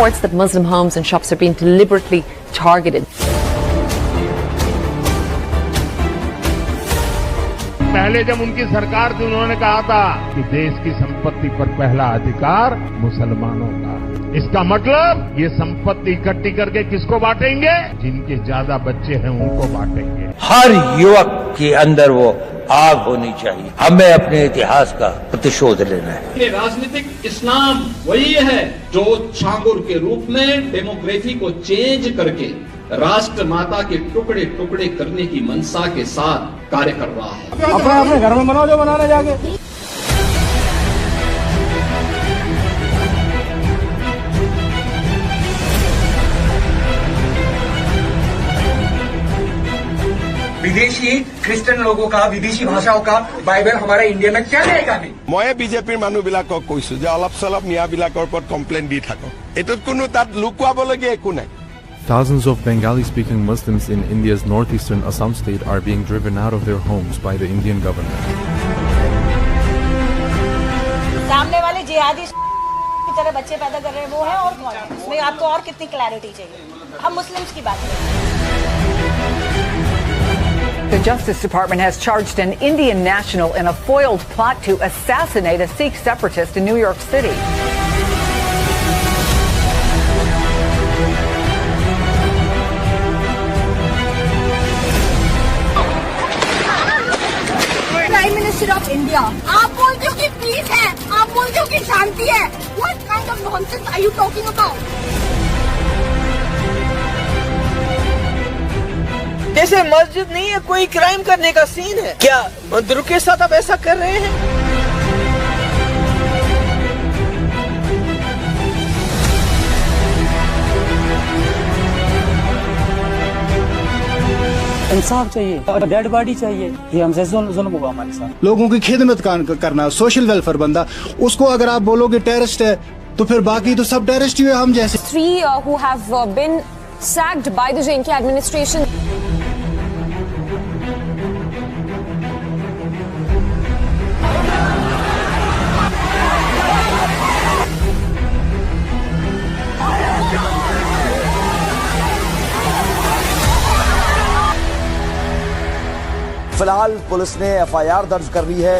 reports that Muslim homes and shops are being deliberately targeted. पहले जब उनकी सरकार थी उन्होंने कहा था कि देश की संपत्ति पर पहला अधिकार मुसलमानों का। इसका मतलब ये संपत्ति इकट्ठी करके किसको बांटेंगे? जिनके ज्यादा बच्चे हैं उनको बांटेंगे। हर युवक के अंदर वो आग होनी चाहिए। हमें अपने इतिहास का प्रतिशोध लेना है। राजनीतिक इस्लाम वही है जो छांगुर के रूप में डेमोग्राफी को चेंज करके राष्ट्र माता के टुकड़े टुकड़े करने की मंशा के साथ कार्य कर रहा है। अपने घर में बनाओ जो बनाने जाके। विदेशी ख्रिस्टान लोगों का विदेशी भाषाओं का बाइबल हमारे इंडिया में क्या जाएगा? मैं बीजेपीर मानुबिलाকক কৈছো যে অলপ সলপ নিয়াবিলাকৰ ওপৰত কমপ্লেইন দি থাকো। এটোত কোনো তাত লুকুৱাবলগীয়া একো নাই। Thousands of Bengali-speaking Muslims in India's northeastern Assam state are being driven out of their homes by the Indian government. सामने वाले जिहादी की तरह बच्चे पैदा कर रहे हैं वो है और कौन है? इसमें आपको और कितनी क्लैरिटी चाहिए? हम मुस्लिम्स की बात करें। The Justice Department has charged an Indian national in a foiled plot to assassinate a Sikh separatist in New York City. Prime minister of India, आप बोलते हो कि पीस है, आप बोलते हो कि शांति है। What kind of nonsense are you talking about? जैसे मस्जिद नहीं है कोई क्राइम करने का सीन है क्या? मंदिरों के साथ आप ऐसा कर रहे हैं? इंसाफ चाहिए और डेड बॉडी चाहिए। ये हमसे जुल्म हुआ हमारे साथ। लोगों की खिदमत करना, सोशल वेलफेयर बंदा, उसको अगर आप बोलोगे टेररिस्ट है तो फिर बाकी तो सब टेररिस्ट ही है हम जैसे। 3 who have been sacked by the JNK administration. फिलहाल पुलिस ने एफआईआर दर्ज कर ली है।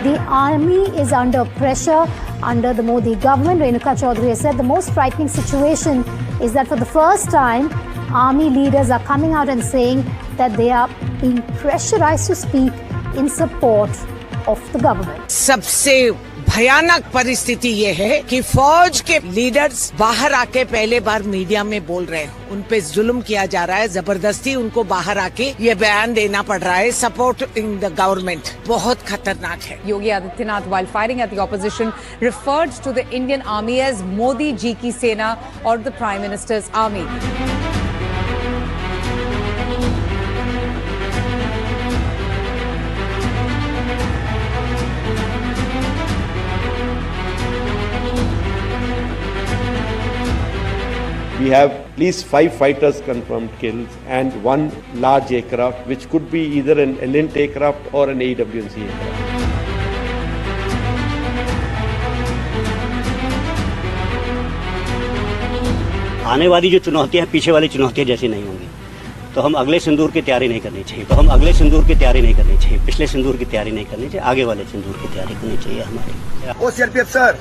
The army is under pressure under the Modi government. Renuka Chaudhary has said the most frightening situation is that for the first time, army leaders are coming out and saying that they are being pressurized to speak in support of the government. सबसे भयानक परिस्थिति ये है कि फौज के leaders बाहर आके पहले बार मीडिया में बोल रहे हैं। उन पे जुल्म किया जा रहा है, जबरदस्ती उनको बाहर आके ये बयान देना पड़ रहा है, सपोर्ट इन द गवर्नमेंट। बहुत खतरनाक है। Yogi Adityanath, while firing at the opposition, referred to the Indian army as Modi ji ki Sena or the Prime Minister's army. We have at least 5 fighters confirmed killed and 1 large aircraft, which could be either an Elint aircraft or an AWNC aircraft. आने वाली जो चुनौतियां पीछे वाली चुनौतियां जैसी नहीं होंगी, तो हम अगले सिंदूर की तैयारी नहीं करनी चाहिए। पिछले सिंदूर की तैयारी नहीं करनी चाहिए, आगे वाले सिंदूर की तैयारी करनी चाहिए हमारी। ओ सीआरपीएफ सर,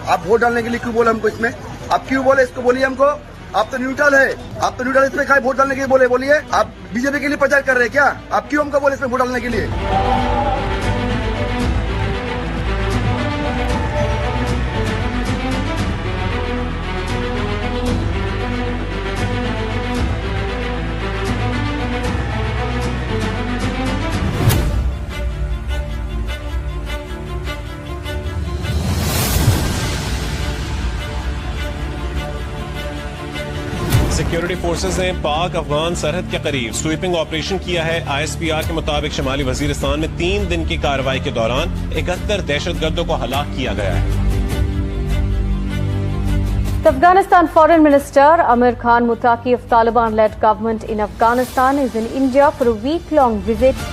आप वोट डालने के लिए क्यों बोले हमको? इसमें आप क्यों बोले? इसको बोलिए हमको। आप तो न्यूट्रल है, आप तो न्यूट्रल इसमें खाए वोट डालने के लिए बोलिए। आप बीजेपी के लिए प्रचार कर रहे हैं क्या? आप क्यों हमको बोले इसमें वोट डालने के लिए? सिक्योरिटी फोर्सेस ने पाक अफगान सरहद के करीब स्वीपिंग ऑपरेशन किया है। ISPR के मुताबिक शुमाली वजीरिस्तान में 3 दिन की कार्रवाई के दौरान 71 दहशतगर्दों को हलाक किया गया है। The Afghanistan Foreign Minister Amir Khan Muttaqi of Taliban-led government in Afghanistan is in India for a week-long visit.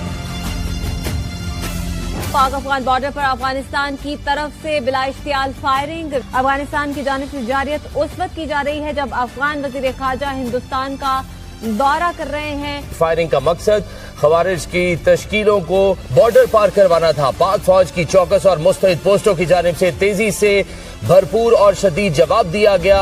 पाक अफगान बॉर्डर पर अफगानिस्तान की तरफ से बिलाइश्तियाल फायरिंग अफगानिस्तान की जानिब से जारियत उस वक्त की जा रही है जब अफगान वजीर खारजा हिंदुस्तान का दौरा कर रहे हैं। फायरिंग का मकसद खवारिज की तश्कीलों को बॉर्डर पार करवाना था। पाक फौज की चौकस और मुस्तैद पोस्टों की जानिब से तेजी से भरपूर और शदीद जवाब दिया गया।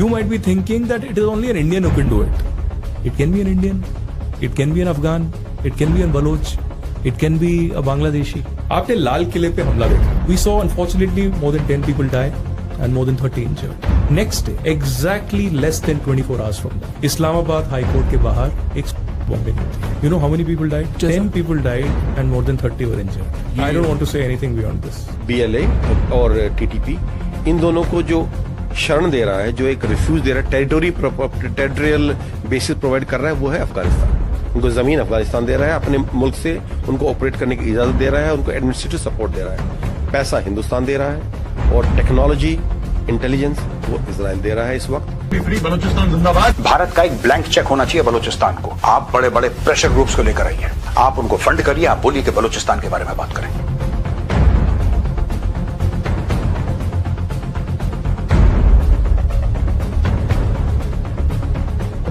You might be thinking that it is only an Indian who can do it. It can be an Indian, it can be an Afghan, it can be a Baloch, it can be a Bangladeshi. आपने लाल किले पे हमला देखा. We saw unfortunately more than 10 people die and more than 30 injured. Next day, exactly less than 24 hours from now, Islamabad High Court के बाहर एक bombing हुई थी. You know how many people died? 10 people died and more than 30 were injured. I don't want to say anything beyond this. BLA और TTP इन दोनों को जो शरण दे रहा है, जो एक रिफ्यूज दे रहा है, टेरिटोरियल बेसिस प्रोवाइड कर रहा है, वो है अफगानिस्तान। उनको जमीन अफगानिस्तान दे रहा है, अपने मुल्क से उनको ऑपरेट करने की इजाजत दे रहा है, उनको एडमिनिस्ट्रेटिव सपोर्ट दे रहा है, पैसा हिंदुस्तान दे रहा है और टेक्नोलॉजी इंटेलिजेंस वो इजराइल दे रहा है इस वक्त। बलूचिस्तान जिंदाबाद। भारत का एक ब्लैंक चेक होना चाहिए बलूचिस्तान को। आप बड़े बड़े प्रेशर ग्रुप्स को लेकर आइए, आप उनको फंड करिए, आप बोलिए कि बलूचिस्तान के बारे में बात करें।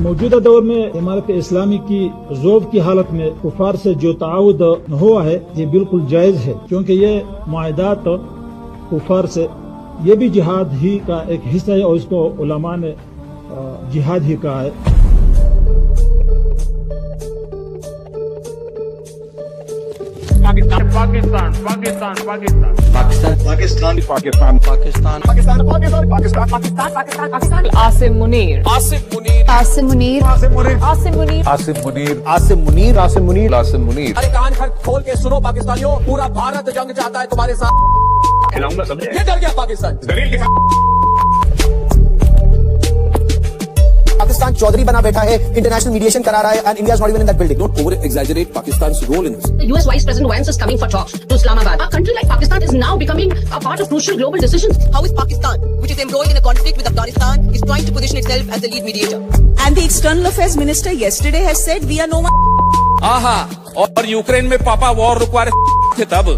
मौजूदा दौर में इमारत इस्लामी की ज़ौफ की हालत में कुफार से जो ताउद हुआ है ये बिल्कुल जायज़ है, क्योंकि ये मुआहदात कुफार से ये भी जिहाद ही का एक हिस्सा है और इसको उलमा ने जिहाद ही कहा है। पाकिस्तान पाकिस्तान पाकिस्तान पाकिस्तान पाकिस्तान पाकिस्तान पाकिस्तान पाकिस्तान पाकिस्तान पाकिस्तान पाकिस्तान पाकिस्तान पाकिस्तान आसिम मुनीर आसिम मुनीर आसिम मुनीर आसिम मुनीर आसिम मुनीर आसिम मुनीर आसिम मुनीर आसिम मुनीर आसिम मुनीर। अरे कान खोल के सुनो पाकिस्तानियों, पूरा भारत जंग चाहता है तुम्हारे साथ। खिलाऊंगा समझे? ये डर गया पाकिस्तान। पाकिस्तान चौधरी बना बैठा है, इंटरनेशनल मीडिएशन करा रहा है, and India is not even in that building. Don't over exaggerate Pakistan's role in this. The US Vice President Vance is coming for talks to Islamabad. A country like Pakistan is now becoming a part of crucial global decisions. How is Pakistan, which is embroiled in a conflict with Afghanistan, is trying to position itself as the lead mediator? And the External Affairs Minister yesterday has said we are no one. आहा, और Ukraine में पापा war रुकवा रहे थे तब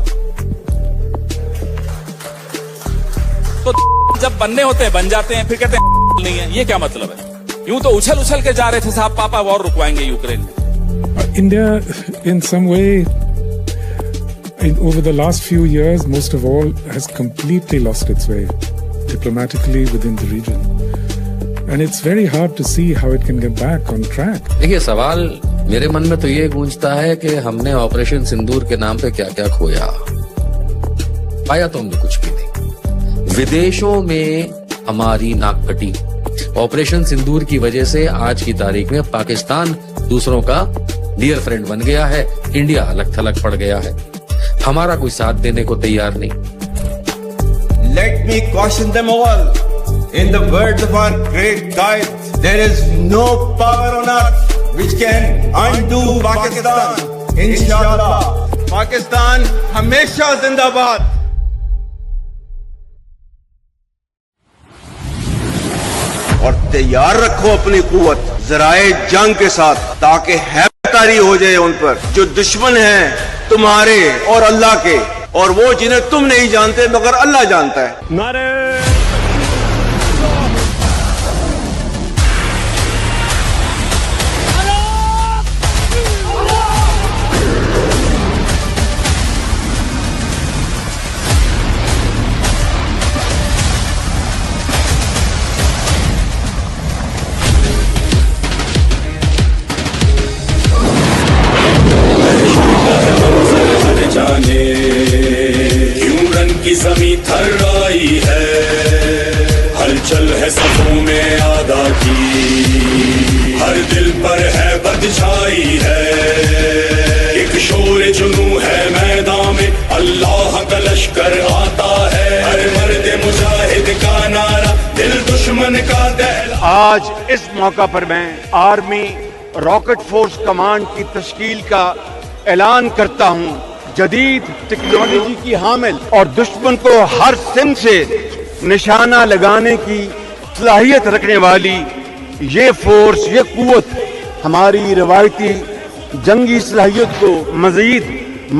तो जब बनने होते हैं बन जाते हैं, फिर कहते हैं नहीं है। ये क्या मतलब है? यूं तो उछल उछल के जा रहे थे साहब, पापा वॉर रुकवाएंगे यूक्रेन में। India, in some way, over the last few years, most of all, has completely lost its way diplomatically within the region, and it's very hard to see how it can get back on track. देखिए, सवाल मेरे मन में तो ये गूंजता है कि हमने ऑपरेशन सिंदूर के नाम पे क्या क्या खोया। पाया तो हमने कुछ भी नहीं। विदेशों में हमारी नाक कटी, ऑपरेशन सिंदूर की वजह से आज की तारीख में पाकिस्तान दूसरों का डियर फ्रेंड बन गया है, इंडिया अलग थलग पड़ गया है। हमारा कोई साथ देने को तैयार नहीं। Let me caution them all. In the words of our great guide, there is no power on earth which can undo Pakistan. Inshallah, Pakistan हमेशा जिंदाबाद। और तैयार रखो अपनी कुव्वत जराए जंग के साथ, ताकि हैबतारी हो जाए उन पर जो दुश्मन हैं तुम्हारे और अल्लाह के, और वो जिन्हें तुम नहीं जानते मगर अल्लाह जानता है। नारे क्यों रन की जमी थर्राई है, हलचल है सफों में आदा की, हर दिल पर है बदछाई है, एक शोर जुनू है मैदान में, अल्लाह का लश्कर आता है, हर मर्द मुजाहिद का नारा, दिल दुश्मन का दहला। आज इस मौका पर मैं आर्मी रॉकेट फोर्स कमांड की तश्कील का ऐलान करता हूं। जदीद टेक्नोलॉजी की हामिल और दुश्मन को हर सिम से निशाना लगाने की सलाहियत रखने वाली ये फोर्स, ये कुव्वत हमारी रवायती जंगी सलाहियत को मजीद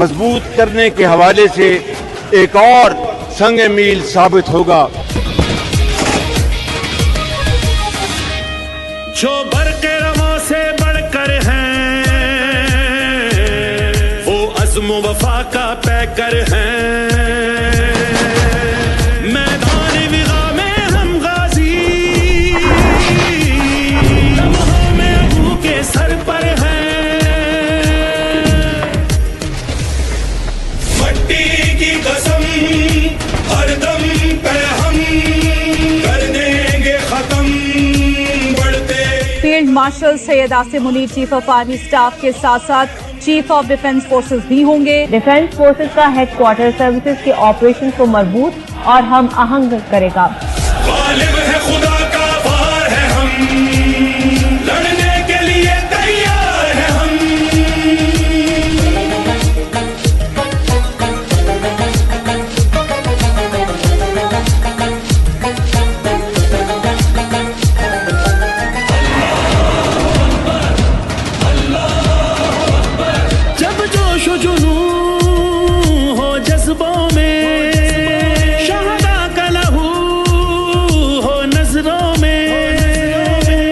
मजबूत करने के हवाले से एक और संग मील साबित होगा। जो बरक़े रवा से बढ़कर हैं, वो अज़्म वफ़ा का पैकर हैं, मैदान विगा में हम गाजी, लम्हों में अबू के सर पर हैं, मट्टी की कसम हर दम पे हम कर देंगे खत्म। Field marshal Syed Asim Munir chief of army staff के साथ साथ चीफ ऑफ डिफेंस फोर्सेस भी होंगे। डिफेंस फोर्सेस का हेडक्वार्टर सर्विसेज के ऑपरेशन को मजबूत और हम आहंग करेगा। गालिब है खुदा का वार है हम, लड़ने के लिए तैयार है हम।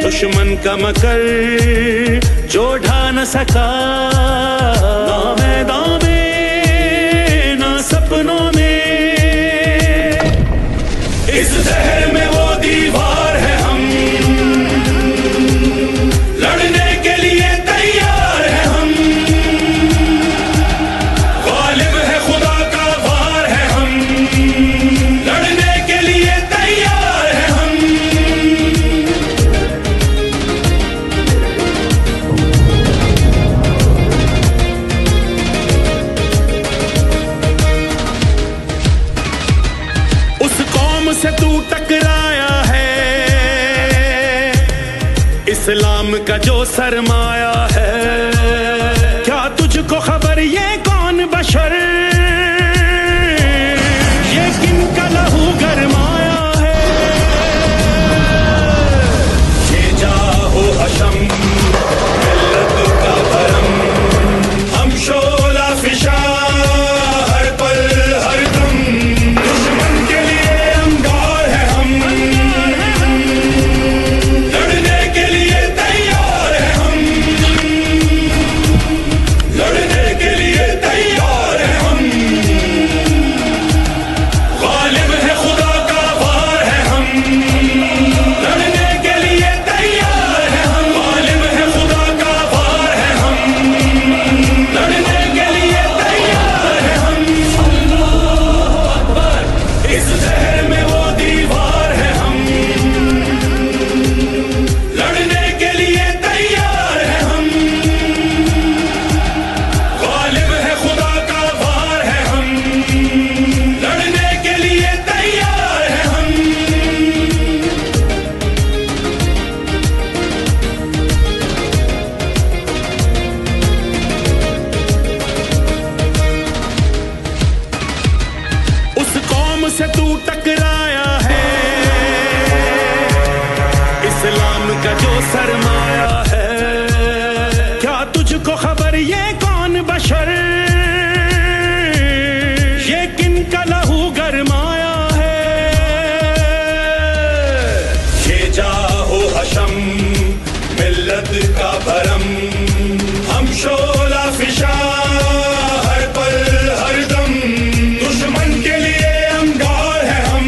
दुश्मन का मकर जो ढा न सका, ना मैदान में ना सपनों में, इस जहर में वो दीवार है हम, लड़ने के लिए तैयार है हम। गालिब है खुदा का वार है हम, लड़ने के लिए तैयार है हम। से तू टकराया है, इस्लाम का जो सरमाया है, क्या तुझको खबर ये कौन बशर, ये किन का लहू गरमाया है, ये जाहो हशम मिल्लत का भरम, हम शोला फिशा हर पल हर दम, दुश्मन के लिए जो सरमाया है, क्या तुझको खबर ये कौन बशर, ये किन का लहू गरमाया है। ये जाहो हशम मिल्लत का भरम, हम शोला फिशा हर पल हर दम, दुश्मन के लिए अंगार है हम,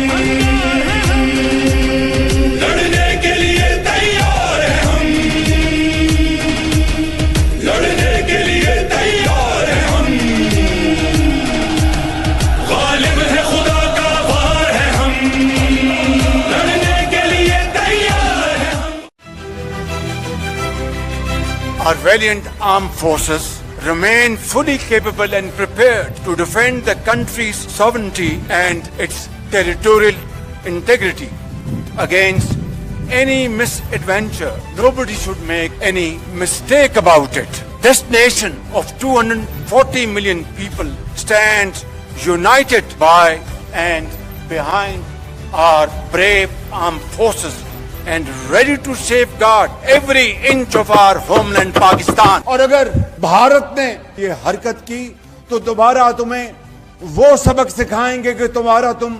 लड़ने के लिए तैयार है हम, लड़ने के लिए तैयार है हम, गालिब है खुदा का वार है हम, लड़ने के लिए तैयार है हम। Our valiant armed forces remain fully capable and prepared to defend the country's sovereignty and its territorial integrity against any misadventure. Nobody should make any mistake about it. This nation of 240 million people stands united by and behind our brave armed forces and ready to safeguard every inch of our homeland Pakistan. और अगर भारत ने ये हरकत की तो दोबारा तुम्हें वो सबक सिखाएंगे कि तुम्हारा तुम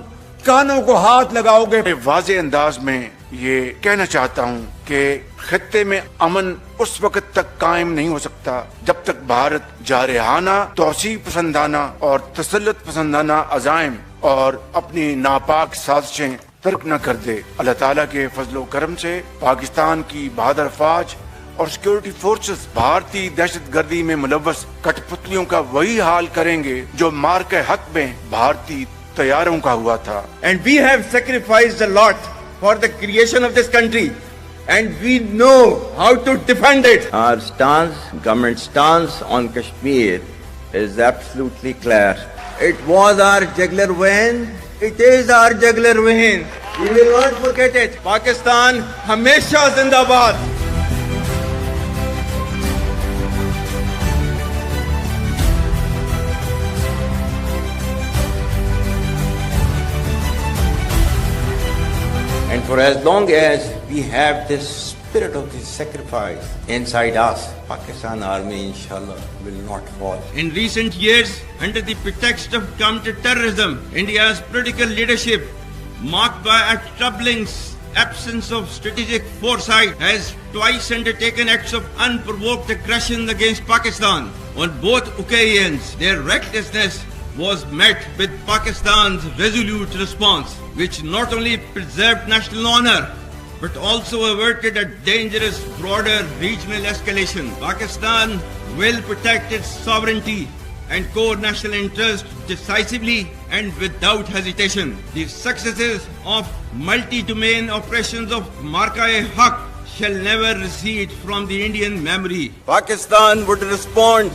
कानों को हाथ लगाओगे। मैं वाज़े अंदाज में ये कहना चाहता हूँ कि खित्ते में अमन उस वक्त तक कायम नहीं हो सकता जब तक भारत जारहाना, तौसीफ पसंदाना और तसल्लुत पसंदाना अज़ाइम और अपनी नापाक साजिशें तर्क न कर दे। अल्लाह ताला के फजलो करम से पाकिस्तान की बहादुर फौज और सिक्योरिटी फोर्सेस भारतीय दहशतगर्दी में मुलव्वस कठपुतलियों का वही हाल करेंगे जो मार्के हक में भारतीय तैयारों का हुआ था। And we have sacrificed a lot for the creation of this country, and we know how to defend it. Our stance, government stance on Kashmir is absolutely clear. It was our jugular vein. It is our jugular vein. We will not forget it. Pakistan हमेशा जिंदाबाद। And for as long as we have this spirit of this sacrifice inside us, Pakistan army inshallah will not fall. In recent years, under the pretext of counter-terrorism, India's political leadership, marked by a troubling absence of strategic foresight, has twice undertaken acts of unprovoked aggression against Pakistan. On both occasions, their recklessness was met with Pakistan's resolute response, which not only preserved national honor, but also averted a dangerous broader regional escalation. Pakistan will protect its sovereignty and core national interest decisively and without hesitation. The successes of multi-domain operations of Marka-e-Haq shall never recede from the Indian memory. Pakistan would respond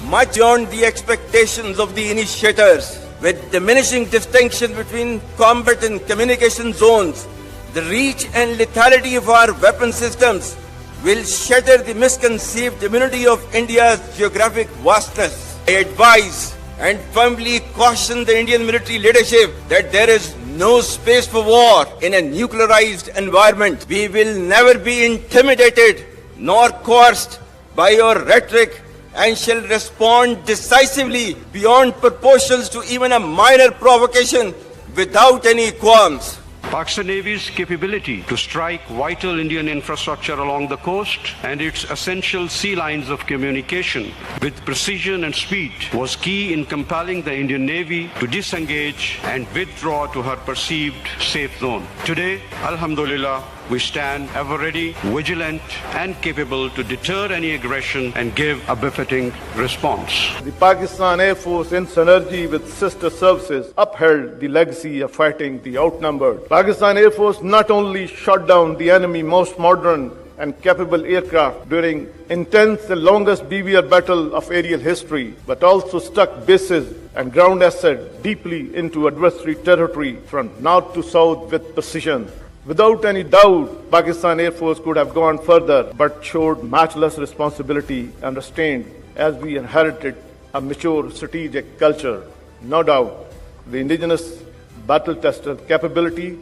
much beyond the expectations of the initiators, with diminishing distinction between combat and communication zones. The reach and lethality of our weapon systems will shatter the misconceived immunity of India's geographic vastness. I advise and firmly caution the Indian military leadership that there is no space for war in a nuclearized environment. We will never be intimidated nor coerced by your rhetoric and shall respond decisively beyond proportions to even a minor provocation without any qualms. Pakistan Navy's capability to strike vital Indian infrastructure along the coast and its essential sea lines of communication with precision and speed was key in compelling the Indian Navy to disengage and withdraw to her perceived safe zone. Today, Alhamdulillah, we stand ever ready, vigilant and capable to deter any aggression and give a befitting response. The Pakistan Air Force in synergy with sister services upheld the legacy of fighting the outnumbered. Pakistan Air Force not only shot down the enemy most modern and capable aircraft during intense and longest BVR battle of aerial history, but also struck bases and ground assets deeply into adversary territory from north to south with precision. Without any doubt, Pakistan Air Force could have gone further, but showed matchless responsibility and restraint as we inherited a mature strategic culture. No doubt, the indigenous battle-tested capability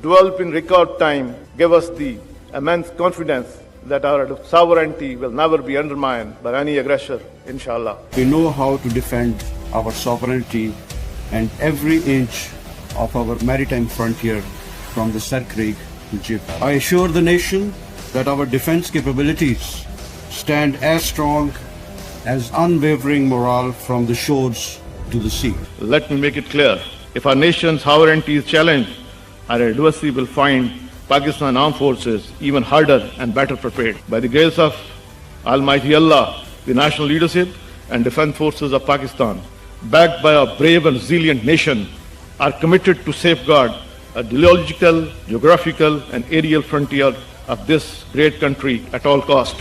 developed in record time gave us the immense confidence that our sovereignty will never be undermined by any aggressor, inshallah. We know how to defend our sovereignty and every inch of our maritime frontier from the Sark Creek to Jeddah. I assure the nation that our defense capabilities stand as strong as unwavering morale from the shores to the sea. Let me make it clear, if our nation's sovereignty is challenged, our adversary will find Pakistan armed forces even harder and better prepared. By the grace of Almighty Allah, the national leadership and defense forces of Pakistan, backed by a brave and resilient nation, are committed to safeguard a geological, geographical and aerial frontier of this great country at all cost.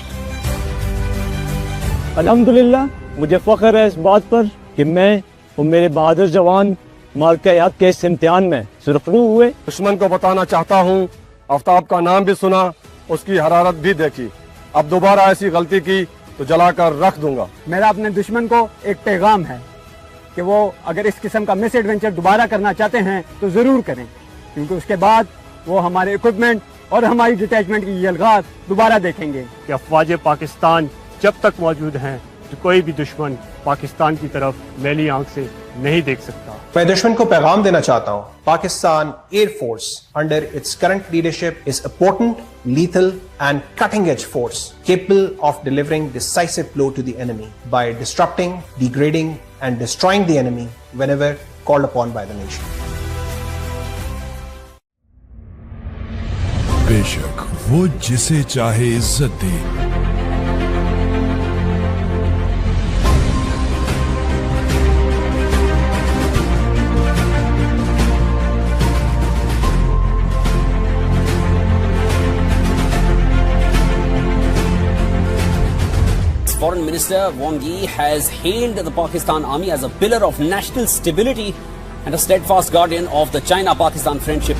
अल्हम्दुलिल्लाह, मुझे फख्र है इस बात पर कि मैं और मेरे बहादुर जवान मार्के-ए-हक के इस इम्तिहान में सुरखरू हुए। दुश्मन को बताना चाहता हूँ, आफ्ताब का नाम भी सुना, उसकी हरारत भी देखी, अब दोबारा ऐसी गलती की तो जलाकर रख दूंगा। मेरा अपने दुश्मन को एक पैगाम है कि वो अगर इस किस्म का मिस एडवेंचर दोबारा करना चाहते हैं तो जरूर करें, क्योंकि उसके बाद वो हमारे इक्विपमेंट और हमारी डिटैचमेंट की यलगार दोबारा देखेंगे कि अफवाज पाकिस्तान जब तक मौजूद हैं तो कोई भी दुश्मन पाकिस्तान की तरफ मैली आंख से नहीं देख सकता। मैं दुश्मन को पैगाम देना चाहता हूँ, Pakistan air force under its current leadership is a potent, lethal and cutting edge force capable of delivering decisive blow to the enemy by destructing, degrading and destroying the enemy whenever called upon by the nation. बेशक वो जिसे चाहे इज्जत दे, Foreign Minister Wang Yi has hailed the Pakistan Army as a pillar of national stability and a steadfast guardian of the China-Pakistan friendship.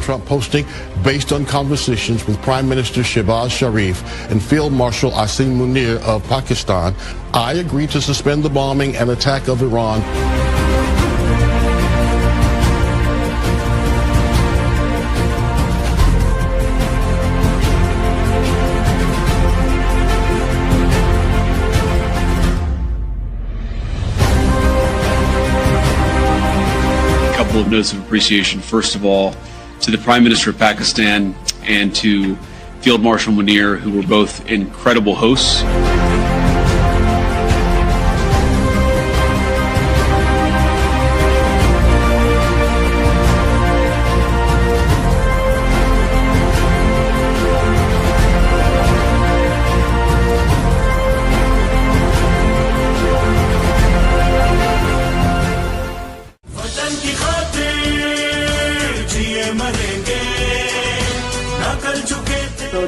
Trump posting based on conversations with Prime Minister Shehbaz Sharif and Field Marshal Asim Munir of Pakistan. I agree to suspend the bombing and attack of Iran. Couple of notes of appreciation. First of all, to the Prime Minister of Pakistan and to Field Marshal Munir, who were both incredible hosts.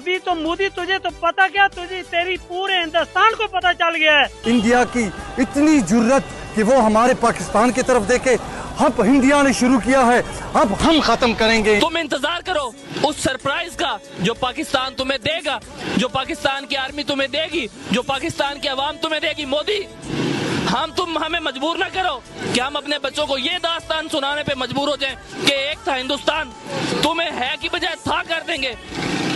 अभी तो मोदी तुझे तो पता क्या तुझे तेरी पूरे हिंदुस्तान को पता चल गया है इंडिया की इतनी जुर्रत कि वो हमारे पाकिस्तान की तरफ देखे। अब इंडिया ने शुरू किया है, अब हम खत्म करेंगे। तुम इंतजार करो उस सरप्राइज का जो पाकिस्तान तुम्हें देगा, जो पाकिस्तान की आर्मी तुम्हें देगी, जो पाकिस्तान की आवाम तुम्हें देगी। मोदी, हमें मजबूर ना करो कि हम अपने बच्चों को ये दास्तान सुनाने पे मजबूर हो जाएं कि एक था हिंदुस्तान, तुम्हें है की बजाय था कर देंगे,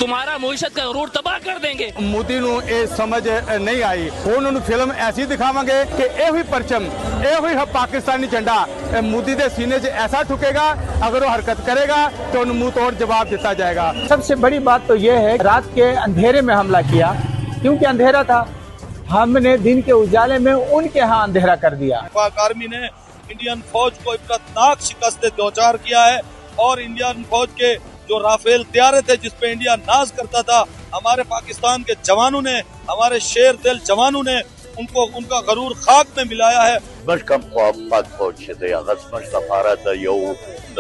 तुम्हारा मुईशत का गरूर तबाह कर देंगे। मोदी नूं ये समझ नहीं आई। उन्होंने फिल्म ऐसी दिखावांगे कि यही परचम, यही पाकिस्तानी झंडा मोदी के सीने से ऐसा ठुकेगा, अगर वो हरकत करेगा तो उन्हें मुंह तोड़ जवाब दिया जाएगा। सबसे बड़ी बात तो ये है, रात के अंधेरे में हमला किया, क्योंकि अंधेरा था। हमने दिन के उजाले में उनके यहाँ अंधेरा कर दिया। पाक आर्मी ने इंडियन फौज को इब्तनाक शिकस्त दो चार किया है और इंडियन फौज के जो राफेल तैयारे थे जिसपे इंडिया नाज करता था, हमारे पाकिस्तान के जवानों ने, हमारे शेर दिल जवानों ने उनको उनका गरूर खाक में मिलाया है। कम पाक फौज भारत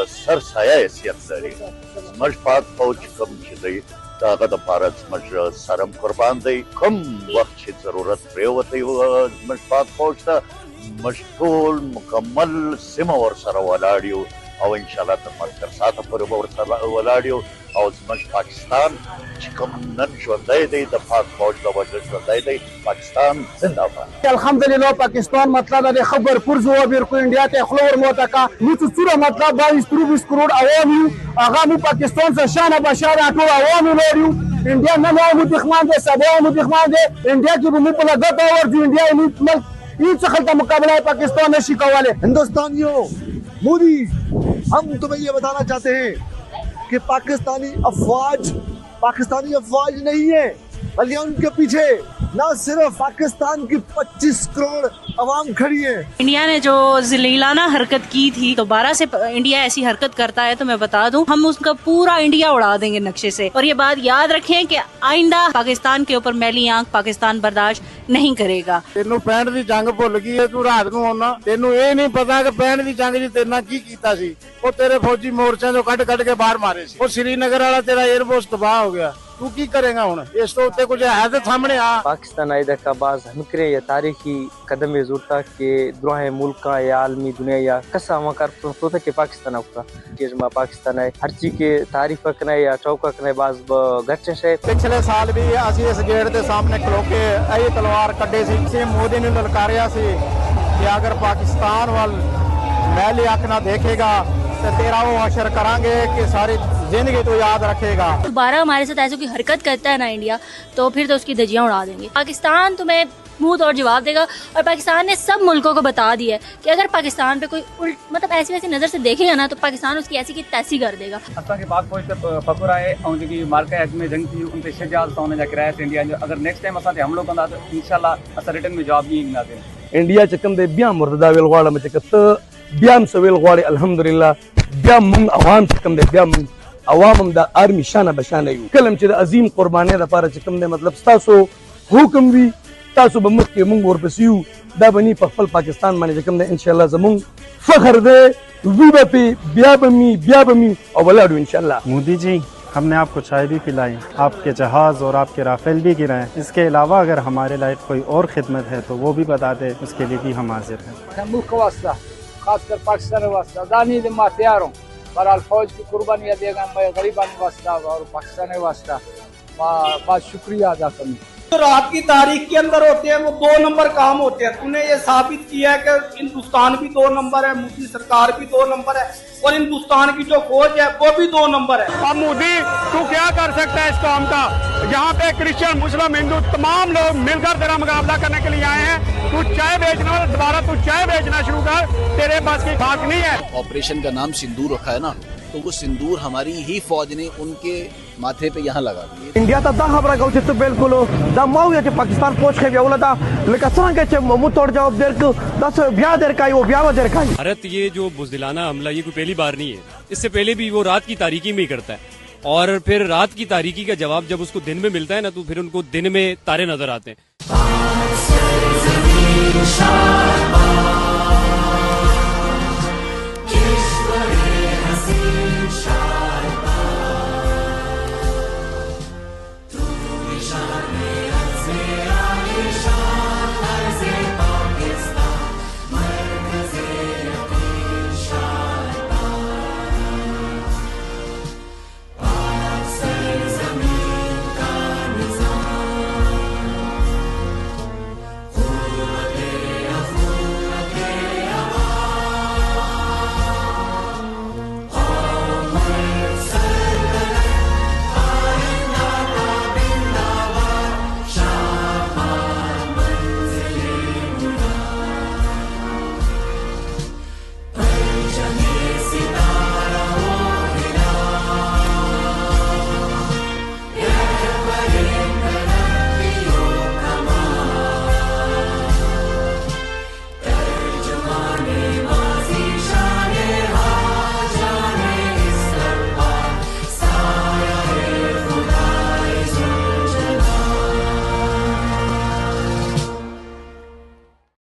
सरसाया हैसियत लरी, पाक फौज कम भारत सरम कुर्बान दी, कम वक्त जरूरत प्रेवती पाक फौज टोल मुकम्मल सिम और सर वलाड़ियो और इंशाल्लाह तमकर साथ पर वलाड़ियो और पाकिस्तान कम नन जोंदे दे द पाक फौज द वजह जोंदे दे पाकिस्तान जिंदाबाद। अल्हम्दुलिल्लाह पाकिस्तान मतलब है खबर पुरज हुआ बिर को इंडिया के खलोर मोतका मुझ सूरा मतलब 22-23 करोड़ आवामी आगामी पाकिस्तान से शान बशार आटो आवामी लोरियो इंडिया न नाम मुतखमान दे सदा मुतखमान दे इंडिया की भूमि पर लगता और जो इंडिया इन शक्ल का मुकाबला है पाकिस्तान में शिकवाले। हिंदुस्तानियों, मोदी, हम तुम्हें ये बताना चाहते हैं कि पाकिस्तानी अफवाज नहीं है, बल्कि उनके पीछे न सिर्फ पाकिस्तान की 25 करोड़ आवाम खड़ी है। इंडिया ने जो ज़लीलाना हरकत की थी, दोबारा से इंडिया ऐसी हरकत करता है तो मैं बता दूं, हम उसका पूरा इंडिया उड़ा देंगे नक्शे से। और ये बात याद रखें कि आइंदा पाकिस्तान के ऊपर मैली आंख पाकिस्तान बर्दाश्त नहीं करेगा। तेनू 65 की जंग भुल गई है, तू रात को आना, तेनू ये नहीं पता कि 65 की जंग च तेरे की कीता सी। वो तेरे फौजी मोर्चे जो कट के बाहर मारे सी। वो श्रीनगर वाला तेरा एयरफोर्स तबाह हो गया, तू की करेगा हुन? इस तो उत्ते कुछ है तो सामने आ। पाकिस्तान आइदा का बाज हमकरे या तारीखी कदम ये जरूरता के दुआए मुल्क का या आलमी दुनिया या कसा वकार तो के पाकिस्तान आपका केजमा पाकिस्तान है हर चीज के तारीफ करना या चौका करना बाज गच्चे से। पिछले साल भी असि इस गेट के सामने खलो के यही तलवार कड्डे सी। मोदी ने ललकारिया सी कि अगर पाकिस्तान वाल मैली आंख ना देखेगा तो तेरा वो अशर करांगे कि सारी जिंदगी तो याद रखेगा। दोबारा हमारे साथ ऐसी कोई हरकत करता है ना इंडिया, तो फिर तो उसकी धज्जियां उड़ा देंगे। पाकिस्तान तुम्हें मुंह तोड़ जवाब देगा। और पाकिस्तान ने सब मुल्कों को बता दिया है कि अगर पाकिस्तान पे कोई मतलब ऐसी वैसी नजर से देखेगा ना तो पाकिस्तान उसकी ऐसी की तैसी कर देगा। असां के पाक फौज से फकुर आए और जेकी मार्का हक में जंग थी उनते शजात सोने जा कराया इंडिया जो अगर नेक्स्ट टाइम असां ते हमलो कंदा तो इंशाल्लाह असां रिटर्न में जवाब दी ना दे। इंडिया चकम दे बिया मुर्दा वेल गवाड़ा में चकत बियाम सवेल गवाड़े अल्हम्दुलिल्लाह बियाम mun awam चकम दे बियाम अवाम दा आर्मी शाना बशाना यू कलम च अजीम कुर्बानी दा पारा चकम दे मतलब तासो हुक्म भी तासो बमुख के मुंग और बसियू दा बनी पखल पाकिस्तान माने चकम दे इंशाल्लाह जमुंग फखर दे वीबा पे बियाबमी और वलाडू इंशाल्लाह। मोदी जी, हमने आपको चाय भी पिलाई, आपके जहाज और आपके राफेल भी गिराए। इसके अलावा अगर हमारे लायक कोई और खिदमत है तो वो भी बता दे, उसके लिए भी हम हाजिर हैं। मुल्क का वास्ता, खासकर पाकिस्तान वास्ता दानी मैं तैयार हूँ। बहरहाल फौज की कुर्बानियाँ देगा मैं गरीबानी वास्ता और पाकिस्तान वास्ता बहुत शुक्रिया अदा करूँ। तो रात की तारीख के अंदर होते हैं वो 2 नंबर काम होते हैं। तूने ये साबित किया है कि हिंदुस्तान भी 2 नंबर है, मोदी सरकार भी 2 नंबर है और हिंदुस्तान की जो फौज है वो भी 2 नंबर है। अब मोदी तू क्या कर सकता है इस काम का? यहाँ पे क्रिश्चियन मुस्लिम हिंदू तमाम लोग मिलकर तेरा मुकाबला करने के लिए आए हैं। तू चाय बेचना वाला दोबारा तू चाय बेचना शुरू कर, तेरे पास की बात नहीं है। ऑपरेशन का नाम सिंदूर रखा है ना, तो वो सिंदूर हमारी ही फौज ने उनके माथे पे यहाँ लगा दिए। इंडिया ता दा खबरा गौ चित्त बिल्कुल दा माउ या पाकिस्तान पोछ के व्यवला दा लेकिन संग के मुंह तोड़ जवाब देर को 10 ब्याह देर का वो ब्याह देर का। भारत ये जो बुज़दिलाना हमला ये कोई पहली बार नहीं है, इससे पहले भी वो रात की तारीकी में ही करता है और फिर रात की तारीकी का जवाब जब उसको दिन में मिलता है ना तो फिर उनको दिन में तारे नजर आते हैं।